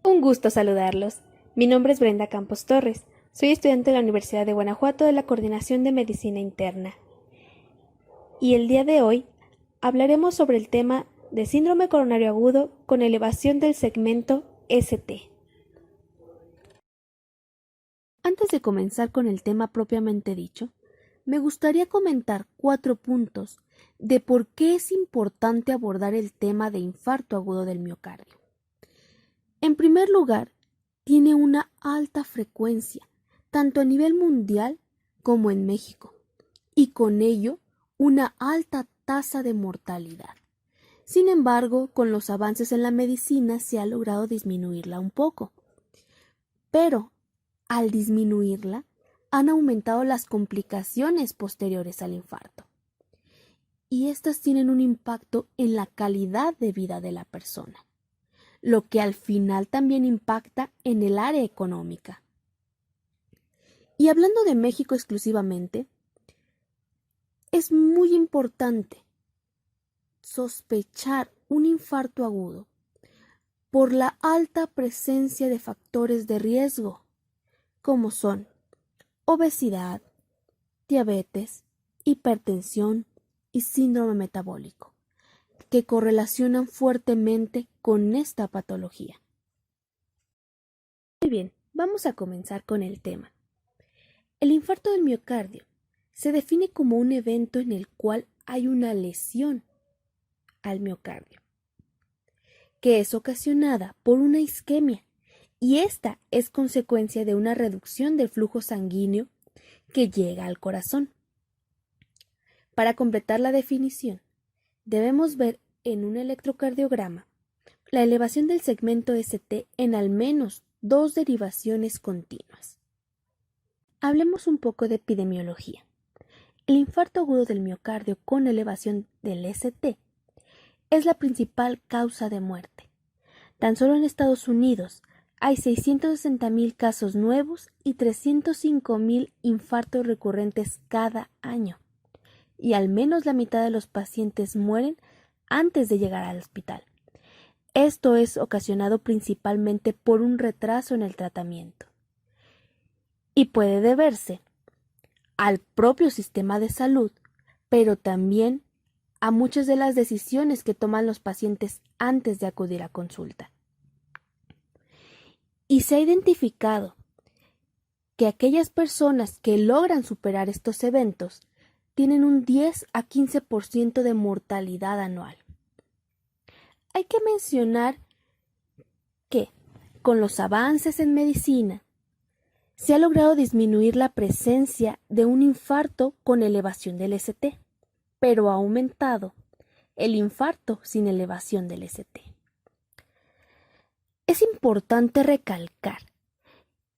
Un gusto saludarlos. Mi nombre es Brenda Campos Torres. Soy estudiante de la Universidad de Guanajuato de la Coordinación de Medicina Interna. Y el día de hoy hablaremos sobre el tema de síndrome coronario agudo con elevación del segmento ST. Antes de comenzar con el tema propiamente dicho, me gustaría comentar 4 puntos de por qué es importante abordar el tema de infarto agudo del miocardio. En primer lugar, tiene una alta frecuencia, tanto a nivel mundial como en México, y con ello una alta tasa de mortalidad. Sin embargo, con los avances en la medicina se ha logrado disminuirla un poco. Pero, al disminuirla, han aumentado las complicaciones posteriores al infarto. Y estas tienen un impacto en la calidad de vida de la persona, lo que al final también impacta en el área económica. Y hablando de México exclusivamente, es muy importante sospechar un infarto agudo por la alta presencia de factores de riesgo, como son obesidad, diabetes, hipertensión y síndrome metabólico, que correlacionan fuertemente con esta patología. Muy bien, vamos a comenzar con el tema. El infarto del miocardio se define como un evento en el cual hay una lesión al miocardio, que es ocasionada por una isquemia, y esta es consecuencia de una reducción del flujo sanguíneo que llega al corazón. Para completar la definición, debemos ver en un electrocardiograma la elevación del segmento ST en al menos 2 derivaciones continuas. Hablemos un poco de epidemiología. El infarto agudo del miocardio con elevación del ST es la principal causa de muerte. Tan solo en Estados Unidos hay 660,000 casos nuevos y 305,000 infartos recurrentes cada año, y al menos la mitad de los pacientes mueren antes de llegar al hospital. Esto es ocasionado principalmente por un retraso en el tratamiento, y puede deberse al propio sistema de salud, pero también a muchas de las decisiones que toman los pacientes antes de acudir a consulta. Y se ha identificado que aquellas personas que logran superar estos eventos tienen un 10 a 15% de mortalidad anual. Hay que mencionar que, con los avances en medicina, se ha logrado disminuir la presencia de un infarto con elevación del ST, pero ha aumentado el infarto sin elevación del ST. Es importante recalcar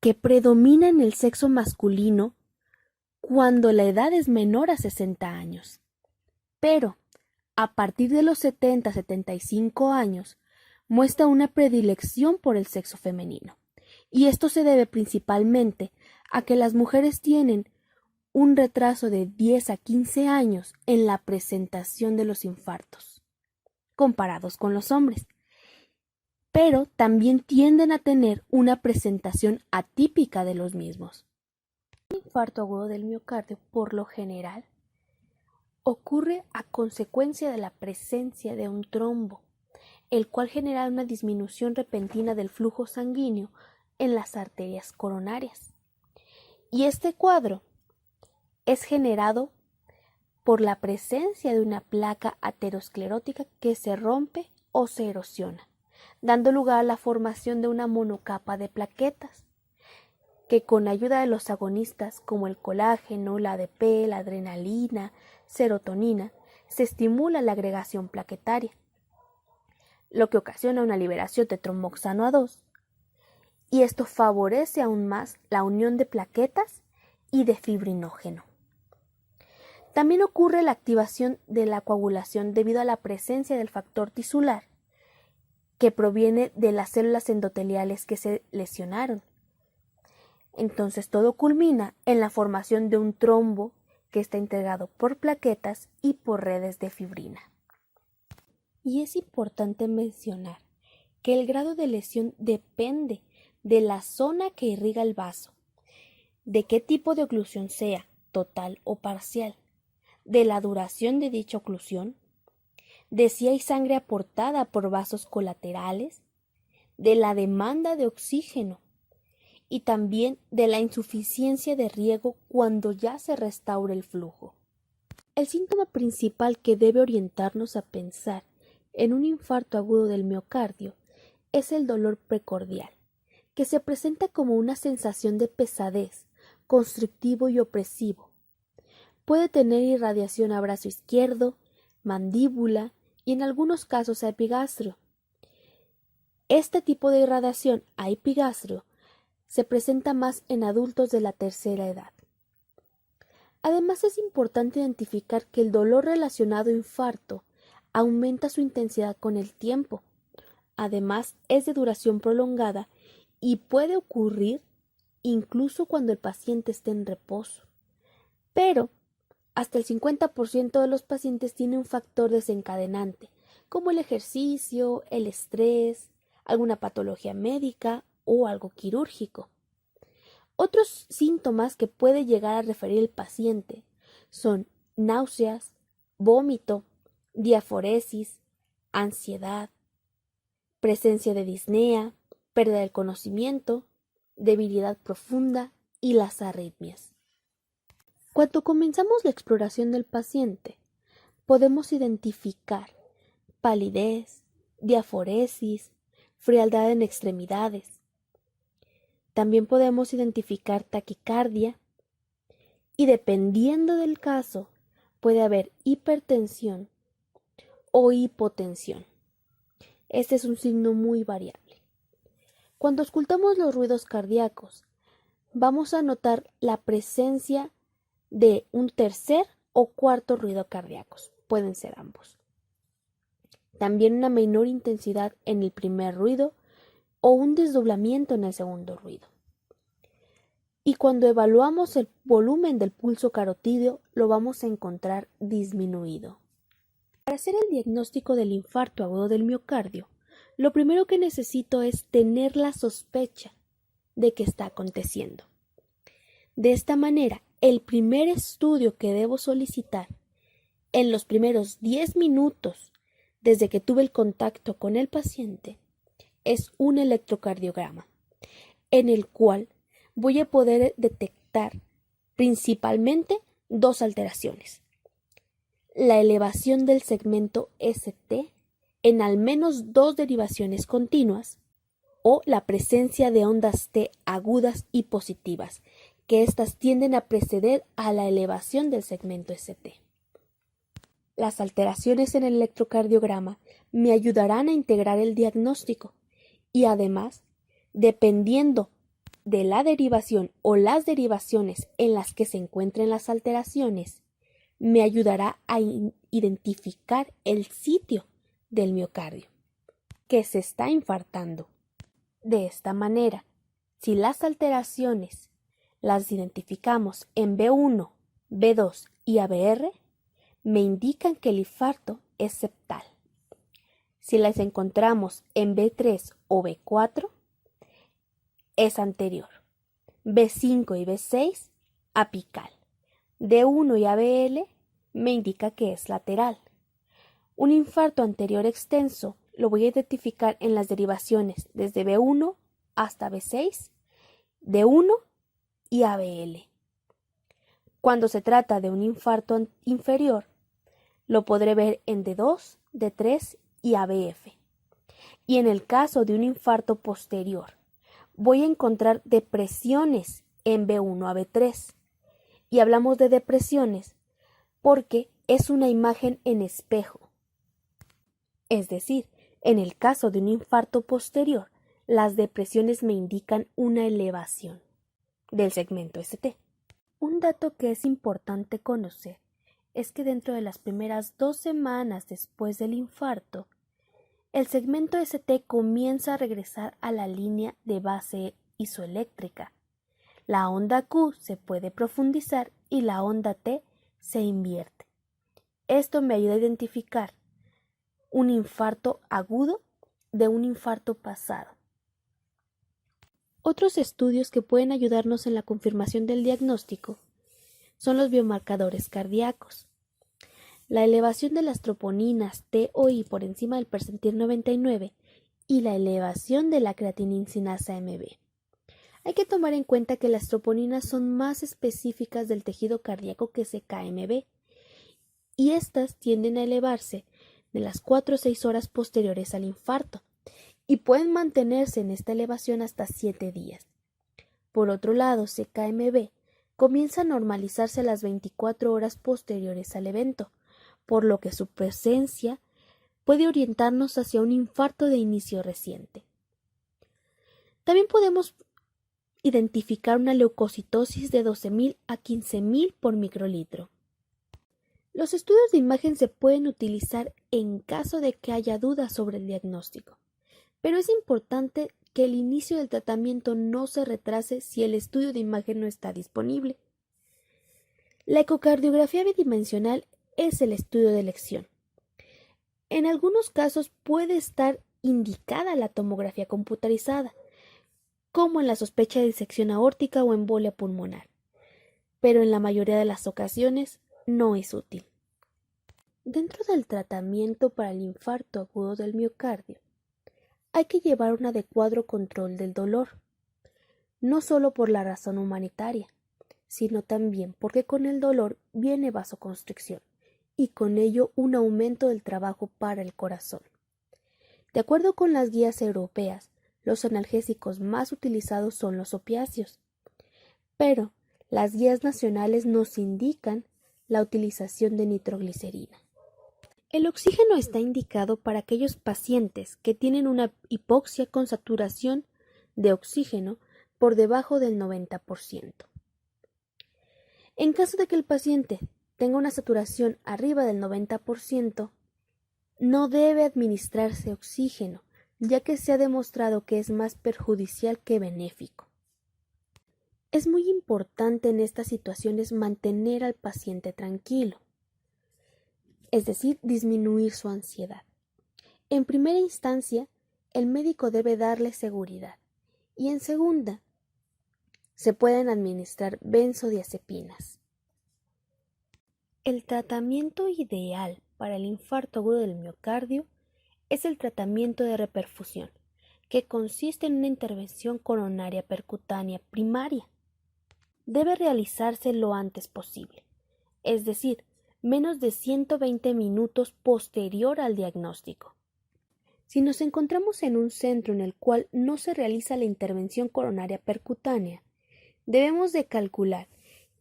que predomina en el sexo masculino cuando la edad es menor a 60 años, pero a partir de los 70-75 años muestra una predilección por el sexo femenino, y esto se debe principalmente a que las mujeres tienen un retraso de 10 a 15 años en la presentación de los infartos, comparados con los hombres, pero también tienden a tener una presentación atípica de los mismos. El infarto agudo del miocardio, por lo general, ocurre a consecuencia de la presencia de un trombo, el cual genera una disminución repentina del flujo sanguíneo en las arterias coronarias. Y este cuadro es generado por la presencia de una placa aterosclerótica que se rompe o se erosiona, dando lugar a la formación de una monocapa de plaquetas, que con ayuda de los agonistas como el colágeno, la ADP, la adrenalina, serotonina, se estimula la agregación plaquetaria, lo que ocasiona una liberación de tromboxano A2, y esto favorece aún más la unión de plaquetas y de fibrinógeno. También ocurre la activación de la coagulación debido a la presencia del factor tisular, que proviene de las células endoteliales que se lesionaron. Entonces todo culmina en la formación de un trombo que está integrado por plaquetas y por redes de fibrina. Y es importante mencionar que el grado de lesión depende de la zona que irriga el vaso, de qué tipo de oclusión sea, total o parcial, de la duración de dicha oclusión, de si hay sangre aportada por vasos colaterales, de la demanda de oxígeno y también de la insuficiencia de riego cuando ya se restaura el flujo. El síntoma principal que debe orientarnos a pensar en un infarto agudo del miocardio es el dolor precordial, que se presenta como una sensación de pesadez, constrictivo y opresivo. Puede tener irradiación a brazo izquierdo, mandíbula y en algunos casos a epigastrio. Este tipo de irradiación a epigastrio se presenta más en adultos de la tercera edad. Además, es importante identificar que el dolor relacionado a infarto aumenta su intensidad con el tiempo. Además, es de duración prolongada y puede ocurrir incluso cuando el paciente esté en reposo. Pero hasta el 50% de los pacientes tiene un factor desencadenante, como el ejercicio, el estrés, alguna patología médica o algo quirúrgico. Otros síntomas que puede llegar a referir el paciente son náuseas, vómito, diaforesis, ansiedad, presencia de disnea, pérdida del conocimiento, debilidad profunda y las arritmias. Cuando comenzamos la exploración del paciente, podemos identificar palidez, diaforesis, frialdad en extremidades. También podemos identificar taquicardia y dependiendo del caso puede haber hipertensión o hipotensión. Este es un signo muy variable. Cuando escuchamos los ruidos cardíacos, vamos a notar la presencia de un tercer o cuarto ruido cardíacos. Pueden ser ambos. También una menor intensidad en el primer ruido o un desdoblamiento en el segundo ruido. Y cuando evaluamos el volumen del pulso carotídeo, lo vamos a encontrar disminuido. Para hacer el diagnóstico del infarto agudo del miocardio, lo primero que necesito es tener la sospecha de que está aconteciendo. De esta manera, el primer estudio que debo solicitar en los primeros 10 minutos desde que tuve el contacto con el paciente es un electrocardiograma, en el cual voy a poder detectar principalmente dos alteraciones: la elevación del segmento ST en al menos dos derivaciones continuas o la presencia de ondas T agudas y positivas, que éstas tienden a preceder a la elevación del segmento ST. Las alteraciones en el electrocardiograma me ayudarán a integrar el diagnóstico y además, dependiendo de la derivación o las derivaciones en las que se encuentren las alteraciones, me ayudará a identificar el sitio del miocardio que se está infartando. De esta manera, si las alteraciones las identificamos en B1, B2 y ABR, me indican que el infarto es septal. Si las encontramos en B3 o B4, es anterior. B5 y B6, apical. D1 y ABL me indica que es lateral. Un infarto anterior extenso lo voy a identificar en las derivaciones desde B1 hasta B6, D1 y ABL. Cuando se trata de un infarto inferior, lo podré ver en D2, D3 y ABF. Y en el caso de un infarto posterior, voy a encontrar depresiones en B1 a B3. Y hablamos de depresiones porque es una imagen en espejo. Es decir, en el caso de un infarto posterior, las depresiones me indican una elevación del segmento ST. Un dato que es importante conocer es que dentro de las primeras 2 semanas después del infarto, el segmento ST comienza a regresar a la línea de base isoeléctrica. La onda Q se puede profundizar y la onda T se invierte. Esto me ayuda a identificar un infarto agudo de un infarto pasado. Otros estudios que pueden ayudarnos en la confirmación del diagnóstico son los biomarcadores cardíacos. La elevación de las troponinas T o I por encima del percentil 99 y la elevación de la creatinina MB. Hay que tomar en cuenta que las troponinas son más específicas del tejido cardíaco que CK-MB y estas tienden a elevarse de las 4 o 6 horas posteriores al infarto y pueden mantenerse en esta elevación hasta 7 días. Por otro lado, CK-MB comienza a normalizarse a las 24 horas posteriores al evento, por lo que su presencia puede orientarnos hacia un infarto de inicio reciente. También podemos identificar una leucocitosis de 12.000 a 15.000 por microlitro. Los estudios de imagen se pueden utilizar en caso de que haya dudas sobre el diagnóstico, pero es importante que el inicio del tratamiento no se retrase si el estudio de imagen no está disponible. La ecocardiografía bidimensional es el estudio de elección. En algunos casos puede estar indicada la tomografía computarizada, como en la sospecha de disección aórtica o embolia pulmonar, pero en la mayoría de las ocasiones no es útil. Dentro del tratamiento para el infarto agudo del miocardio, hay que llevar un adecuado control del dolor, no solo por la razón humanitaria, sino también porque con el dolor viene vasoconstricción y con ello un aumento del trabajo para el corazón. De acuerdo con las guías europeas, los analgésicos más utilizados son los opiáceos, pero las guías nacionales nos indican la utilización de nitroglicerina. El oxígeno está indicado para aquellos pacientes que tienen una hipoxia con saturación de oxígeno por debajo del 90%. En caso de que el paciente tenga una saturación arriba del 90%, no debe administrarse oxígeno, ya que se ha demostrado que es más perjudicial que benéfico. Es muy importante en estas situaciones mantener al paciente tranquilo, es decir, disminuir su ansiedad. En primera instancia, el médico debe darle seguridad y en segunda, se pueden administrar benzodiazepinas. El tratamiento ideal para el infarto agudo del miocardio es el tratamiento de reperfusión, que consiste en una intervención coronaria percutánea primaria. Debe realizarse lo antes posible, es decir, menos de 120 minutos posterior al diagnóstico. Si nos encontramos en un centro en el cual no se realiza la intervención coronaria percutánea, debemos de calcular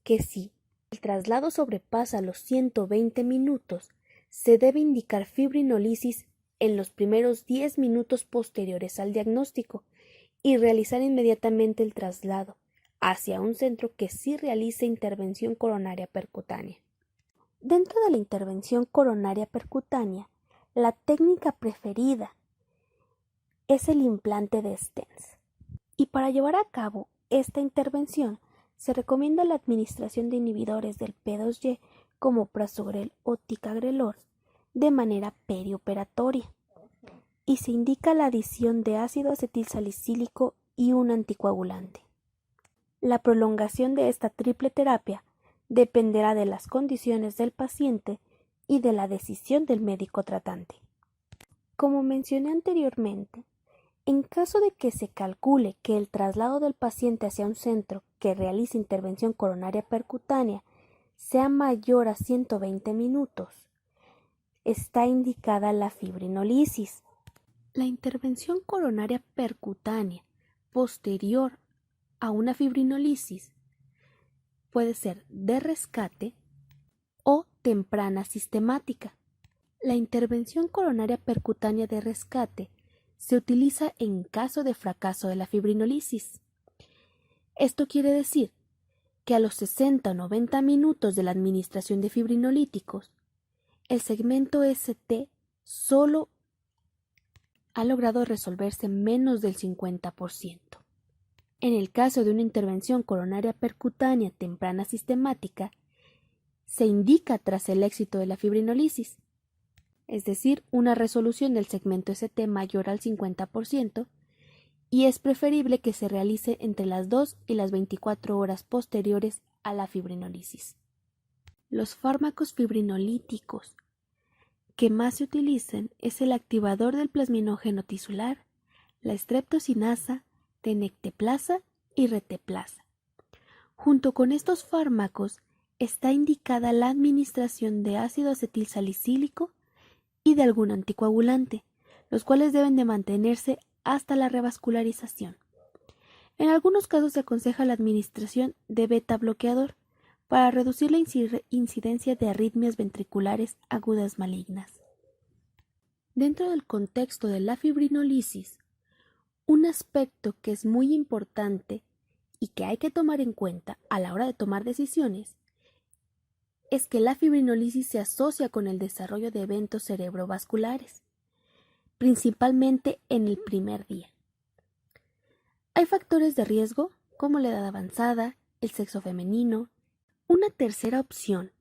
que si el traslado sobrepasa los 120 minutos, se debe indicar fibrinolisis en los primeros 10 minutos posteriores al diagnóstico y realizar inmediatamente el traslado hacia un centro que sí realice intervención coronaria percutánea. Dentro de la intervención coronaria percutánea, la técnica preferida es el implante de stents. Y para llevar a cabo esta intervención, se recomienda la administración de inhibidores del P2Y como prasugrel o ticagrelor de manera perioperatoria y se indica la adición de ácido acetilsalicílico y un anticoagulante. La prolongación de esta triple terapia dependerá de las condiciones del paciente y de la decisión del médico tratante. Como mencioné anteriormente, en caso de que se calcule que el traslado del paciente hacia un centro que realice intervención coronaria percutánea sea mayor a 120 minutos, está indicada la fibrinolisis. La intervención coronaria percutánea posterior a una fibrinolisis puede ser de rescate o temprana sistemática. La intervención coronaria percutánea de rescate se utiliza en caso de fracaso de la fibrinolisis. Esto quiere decir que a los 60 o 90 minutos de la administración de fibrinolíticos, el segmento ST solo ha logrado resolverse menos del 50%. En el caso de una intervención coronaria percutánea temprana sistemática, se indica tras el éxito de la fibrinolisis. es decir, una resolución del segmento ST mayor al 50%, y es preferible que se realice entre las 2 y las 24 horas posteriores a la fibrinólisis. Los fármacos fibrinolíticos que más se utilizan es el activador del plasminógeno tisular, la streptocinasa, tenecteplasa y reteplasa. Junto con estos fármacos está indicada la administración de ácido acetil salicílico y de algún anticoagulante, los cuales deben de mantenerse hasta la revascularización. En algunos casos se aconseja la administración de beta bloqueador para reducir la incidencia de arritmias ventriculares agudas malignas. Dentro del contexto de la fibrinólisis, un aspecto que es muy importante y que hay que tomar en cuenta a la hora de tomar decisiones es que la fibrinólisis se asocia con el desarrollo de eventos cerebrovasculares, principalmente en el primer día. Hay factores de riesgo como la edad avanzada, el sexo femenino. Una tercera opción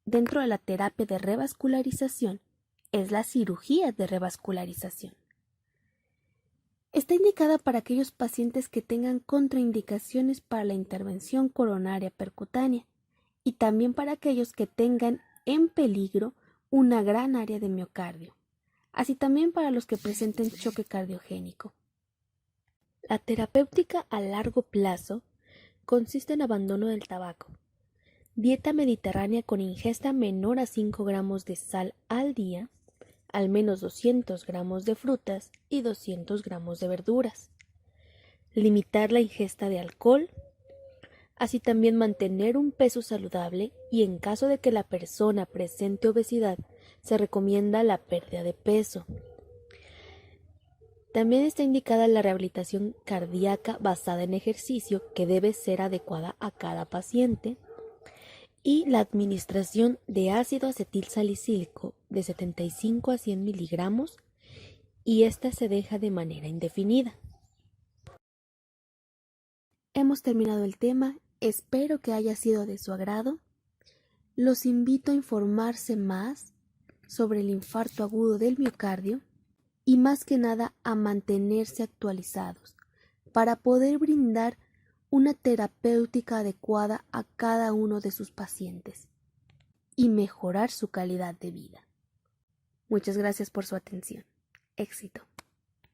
dentro de la terapia de revascularización es la cirugía de revascularización. Está indicada para aquellos pacientes que tengan contraindicaciones para la intervención coronaria percutánea y también para aquellos que tengan en peligro una gran área de miocardio, así también para los que presenten choque cardiogénico. La terapéutica a largo plazo consiste en abandono del tabaco, dieta mediterránea con ingesta menor a 5 gramos de sal al día, al menos 200 gramos de frutas y 200 gramos de verduras. Limitar la ingesta de alcohol, así también mantener un peso saludable y en caso de que la persona presente obesidad, se recomienda la pérdida de peso. También está indicada la rehabilitación cardíaca basada en ejercicio que debe ser adecuada a cada paciente y la administración de ácido acetil salicílico de 75 a 100 miligramos y esta se deja de manera indefinida. Hemos terminado el tema, espero que haya sido de su agrado. Los invito a informarse más sobre el infarto agudo del miocardio y más que nada a mantenerse actualizados para poder brindar una terapéutica adecuada a cada uno de sus pacientes y mejorar su calidad de vida. Muchas gracias por su atención. Éxito.